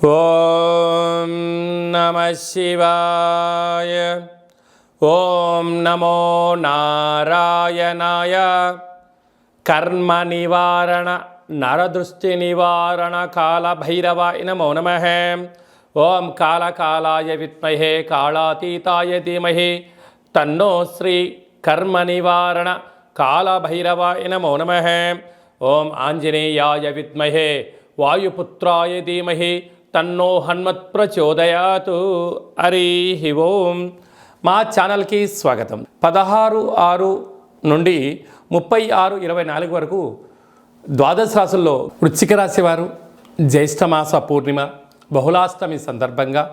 ఓం నమః శివాయ. ఓం నమో నారాయణాయ. కర్మ నివారణ నరదృష్టి నివారణ కాళభైరవాయ నమో నమః. ఓం కాళకాలాయ విద్మహే కాళాతీతాయ ధీమహి తన్నో శ్రీ కర్మ నివారణ కాళభైరవాయ నమో నమః. ఓం ఆంజనేయాయ విద్మహే వాయుపుత్రాయ ధీమహి తన్నో హనుమత్ ప్రచోదయాతు. హరి ఓం. మా ఛానల్కి స్వాగతం. 16/6 నుండి 36/24 వరకు ద్వాదశ రాశుల్లో వృశ్చిక రాశి వారు జ్యేష్ఠమాస పూర్ణిమ బహుళాష్టమి సందర్భంగా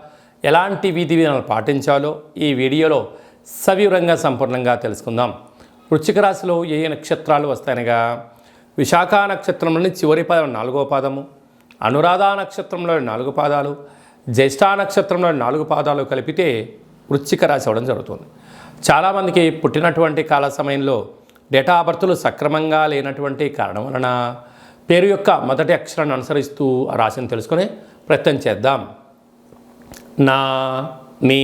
ఎలాంటి విధి విధానాలు పాటించాలో ఈ వీడియోలో సవివరంగా సంపూర్ణంగా తెలుసుకుందాం. వృశ్చిక రాశిలో ఏ నక్షత్రాలు వస్తాయనగా విశాఖ నక్షత్రంలోని చివరి పదం 4వ పాదము, అనురాధ నక్షత్రంలో 4 పాదాలు, జ్యేష్ఠ నక్షత్రంలో 4 పాదాలు కలిపితే వృశ్చిక రాశి అవ్వడం జరుగుతుంది. చాలామందికి పుట్టినటువంటి కాల సమయంలో డేటా ఆఫ్ బర్త్లు సక్రమంగా లేనటువంటి కారణం వలన పేరు యొక్క మొదటి అక్షరాన్ని అనుసరిస్తూ ఆ రాశిని తెలుసుకునే ప్రయత్నం చేద్దాం. నా, నీ,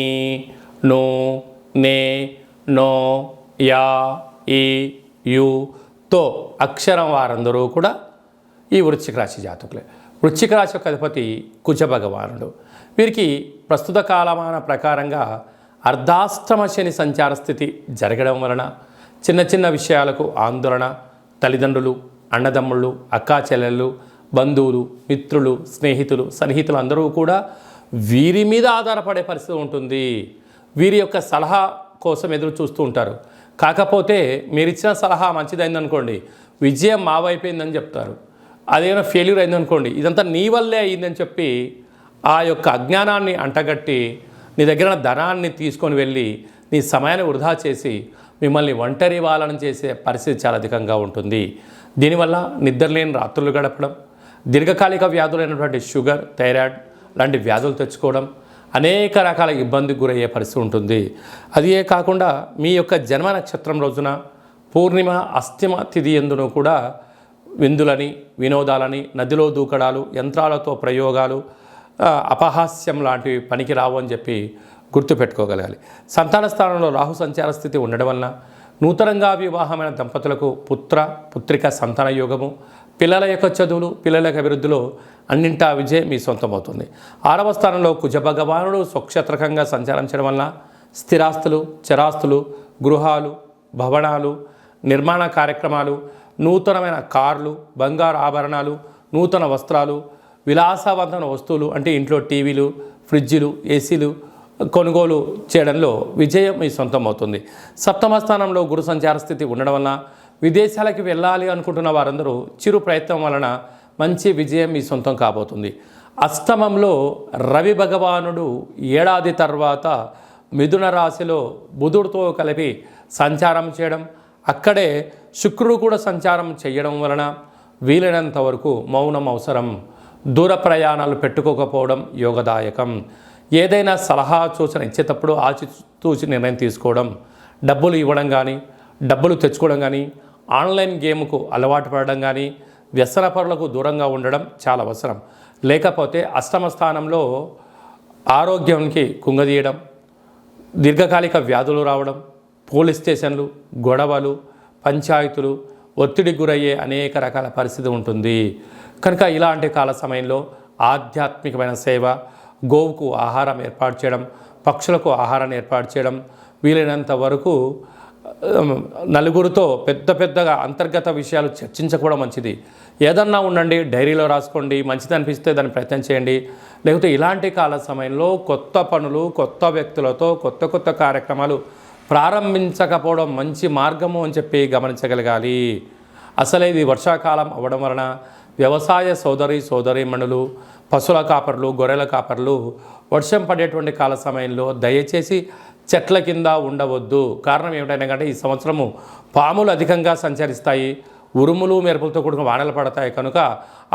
నో, నే, నో, యా, ఈ, యు తో అక్షరం వారందరూ కూడా ఈ వృశ్చిక రాశి జాతకులే. వృశ్చిక రాశి యొక్క అధిపతి కుజ భగవానుడు. వీరికి ప్రస్తుత కాలమాన ప్రకారంగా అర్ధాష్టమ శని సంచార స్థితి జరగడం వలన చిన్న చిన్న విషయాలకు ఆందోళన, తల్లిదండ్రులు, అన్నదమ్ముళ్ళు, అక్కా చెల్లెళ్ళు, బంధువులు, మిత్రులు, స్నేహితులు, సన్నిహితులు అందరూ కూడా వీరి మీద ఆధారపడే పరిస్థితి ఉంటుంది. వీరి యొక్క సలహా కోసం ఎదురు చూస్తూ ఉంటారు. కాకపోతే మీరు ఇచ్చిన సలహా మంచిదైందనుకోండి, విజయం మా వైపోయిందని చెప్తారు. అదేమైనా ఫెయిల్యూర్ అయిందనుకోండి, ఇదంతా నీ వల్లే అయిందని చెప్పి ఆ యొక్క అజ్ఞానాన్ని అంటగట్టి నీ దగ్గర ధనాన్ని తీసుకొని వెళ్ళి నీ సమయాన్ని వృధా చేసి మిమ్మల్ని ఒంటరి వాళ్ళని చేసే పరిస్థితి చాలా అధికంగా ఉంటుంది. దీనివల్ల నిద్రలేని రాత్రులు గడపడం, దీర్ఘకాలిక వ్యాధులైనటువంటి షుగర్, థైరాయిడ్ లాంటి వ్యాధులు తెచ్చుకోవడం, అనేక రకాల ఇబ్బందికి గురయ్యే పరిస్థితి ఉంటుంది. అదే కాకుండా మీ యొక్క జన్మ నక్షత్రం రోజున పూర్ణిమ అస్తిమ తిథి ఎందును కూడా విందులని, వినోదాలని, నదిలో దూకడాలు, యంత్రాలతో ప్రయోగాలు, అపహాస్యం లాంటివి పనికి రావు అని చెప్పి గుర్తుపెట్టుకోగలగాలి. సంతాన స్థానంలో రాహు సంచార స్థితి ఉండడం వలన నూతనంగా వివాహమైన దంపతులకు పుత్రిక సంతాన యోగము, పిల్లల యొక్క చదువులు, పిల్లల యొక్క అభివృద్ధిలో అన్నింటా విజయం మీ సొంతమవుతుంది. 6వ స్థానంలో కుజ భగవానుడు స్వక్షేత్రకంగా సంచారం చేయడం వలన స్థిరాస్తులు, చరాస్తులు, గృహాలు, భవనాలు, నిర్మాణ కార్యక్రమాలు, నూతనమైన కార్లు, బంగారు ఆభరణాలు, నూతన వస్త్రాలు, విలాసవంతమైన వస్తువులు అంటే ఇంట్లో టీవీలు, ఫ్రిడ్జిలు, ఏసీలు కొనుగోలు చేయడంలో విజయం మీ సొంతం అవుతుంది. 7వ స్థానంలో గురు సంచార స్థితి ఉండడం వలన విదేశాలకు వెళ్ళాలి అనుకుంటున్న వారందరూ చిరు ప్రయత్నం వలన మంచి విజయం మీ సొంతం కాబోతుంది. అష్టమంలో రవి భగవానుడు ఏడాది తర్వాత మిథున రాశిలో బుధుడితో కలిపి సంచారం చేయడం, అక్కడే శుక్రుడు కూడా సంచారం చేయడం వలన వీలైనంత వరకు మౌనం అవసరం. దూర ప్రయాణాలు పెట్టుకోకపోవడం యోగదాయకం. ఏదైనా సలహా సూచన ఇచ్చేటప్పుడు ఆచితూచి నిర్ణయం తీసుకోవడం, డబ్బులు ఇవ్వడం కానీ, డబ్బులు తెచ్చుకోవడం కానీ, ఆన్లైన్ గేమ్కు అలవాటు పడడం కానీ, వ్యసన పరులకు దూరంగా ఉండడం చాలా అవసరం. లేకపోతే అష్టమ స్థానంలో ఆరోగ్యానికి కుంగదీయడం, దీర్ఘకాలిక వ్యాధులు రావడం, పోలీస్ స్టేషన్లు, గొడవలు, పంచాయతీలు, ఒత్తిడికి గురయ్యే అనేక రకాల పరిస్థితి ఉంటుంది. కనుక ఇలాంటి కాల సమయంలో ఆధ్యాత్మికమైన సేవ, గోవుకు ఆహారం ఏర్పాటు చేయడం, పక్షులకు ఆహారాన్ని ఏర్పాటు చేయడం, వీలైనంత వరకు నలుగురితో పెద్దగా అంతర్గత విషయాలు చర్చించకపోవడం మంచిది. ఏదన్నా ఉండండి, డైరీలో రాసుకోండి, మంచిది అనిపిస్తే దాన్ని ప్రయత్నం చేయండి. లేకపోతే ఇలాంటి కాల సమయంలో కొత్త పనులు, కొత్త వ్యక్తులతో కొత్త కార్యక్రమాలు ప్రారంభించకపోవడం మంచి మార్గము అని చెప్పి గమనించగలగాలి. అసలే ఇది వర్షాకాలం అవ్వడం వలన వ్యవసాయ సోదరీమణులు, పశువుల కాపర్లు, గొర్రెల కాపర్లు వర్షం పడేటువంటి కాల సమయంలో దయచేసి చెట్ల కింద ఉండవద్దు. కారణం ఏమిటంటే ఈ సంవత్సరము పాములు అధికంగా సంచరిస్తాయి, ఉరుములు మెరుపులతో కూడిన వానలు పడతాయి. కనుక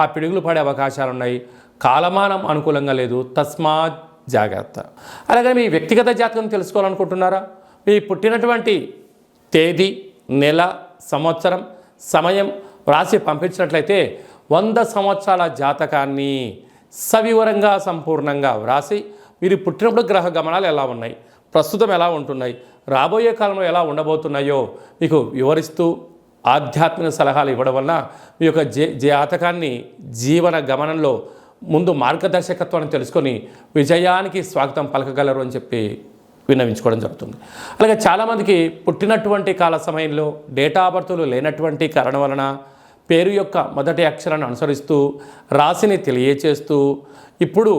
ఆ పిడుగులు పడే అవకాశాలు ఉన్నాయి. కాలమానం అనుకూలంగా లేదు, తస్మాత్ జాగ్రత్త. అలాగే మీ వ్యక్తిగత జాతకం తెలుసుకోవాలనుకుంటున్నారా? మీ పుట్టినటువంటి తేదీ, నెల, సంవత్సరం, సమయం రాసి పంపించినట్లయితే 100 సంవత్సరాల జాతకాన్ని సవివరంగా సంపూర్ణంగా వ్రాసి మీరు పుట్టినప్పుడు గ్రహ గమనాలు ఎలా ఉన్నాయి, ప్రస్తుతం ఎలా ఉంటున్నాయి, రాబోయే కాలంలో ఎలా ఉండబోతున్నాయో మీకు వివరిస్తూ ఆధ్యాత్మిక సలహాలు ఇవ్వడం వలన మీ యొక్క జాతకాన్ని జీవన గమనంలో ముందు మార్గదర్శకత్వాన్ని తెలుసుకొని విజయానికి స్వాగతం పలకగలరు అని చెప్పి విన్నవించుకోవడం జరుగుతుంది. అలాగే చాలామందికి పుట్టినటువంటి కాల సమయంలో డేటా ఆఫ్ బర్త్లు లేనటువంటి కారణం వలన పేరు యొక్క మొదటి అక్షరాన్ని అనుసరిస్తూ రాశిని తెలియచేస్తూ ఇప్పుడు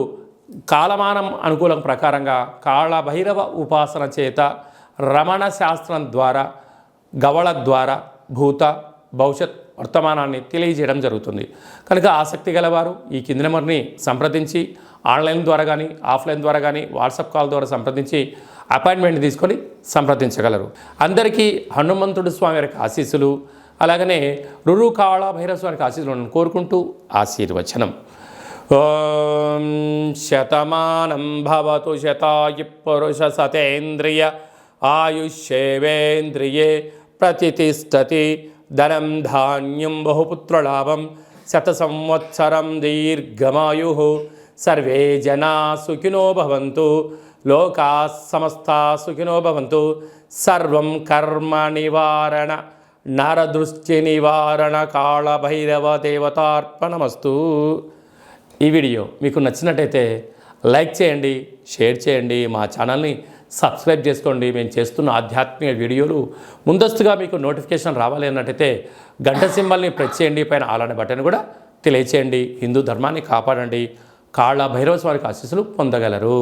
కాలమానం అనుకూలం ప్రకారంగా కాళభైరవ ఉపాసన చేత రమణ శాస్త్రం ద్వారా గవళ ద్వారా భూత భవిష్యత్ వర్తమానాన్ని తెలియజేయడం జరుగుతుంది. కనుక ఆసక్తి గలవారు ఈ కింది నెంబర్ని సంప్రదించి ఆన్లైన్ ద్వారా కానీ ఆఫ్లైన్ ద్వారా కానీ వాట్సాప్ కాల్ ద్వారా సంప్రదించి అపాయింట్మెంట్ తీసుకొని సంప్రదించగలరు. అందరికీ హనుమంతుడు స్వామి వారికి ఆశీస్సులు, అలాగనే రురు కాళభైరవ స్వామికి ఆశీస్సులను కోరుకుంటూ ఆశీర్వచనం. ఓం శతమానం భవతు శతాయు పురుష సతేంద్రియ ఆయుష్యేవేంద్రియే ప్రతిష్టతి ధనం ధాన్యం బహుపుత్రలాభం శత సంవత్సరం దీర్ఘమాయు సర్వే జనా సుఖినో భవంతు లోకా సమస్తా సుఖినో భవంతు. సర్వం కర్మ నివారణ నరదృష్టి నివారణ కాళభైరవ దేవతార్పణమస్తు. ఈ వీడియో మీకు నచ్చినట్టయితే లైక్ చేయండి, షేర్ చేయండి, మా ఛానల్ని సబ్స్క్రైబ్ చేసుకోండి. మేము చేస్తున్న ఆధ్యాత్మిక వీడియోలు ముందస్తుగా మీకు నోటిఫికేషన్ రావాలి అన్నట్టయితే గంట సింబల్ని ప్రెస్ చేయండి, పైన ఆల్ అనే బటన్ కూడా తెలియచేయండి. హిందూ ధర్మాన్ని కాపాడండి. కాళభైరవ స్వామికి ఆశీస్సులు పొందగలరు.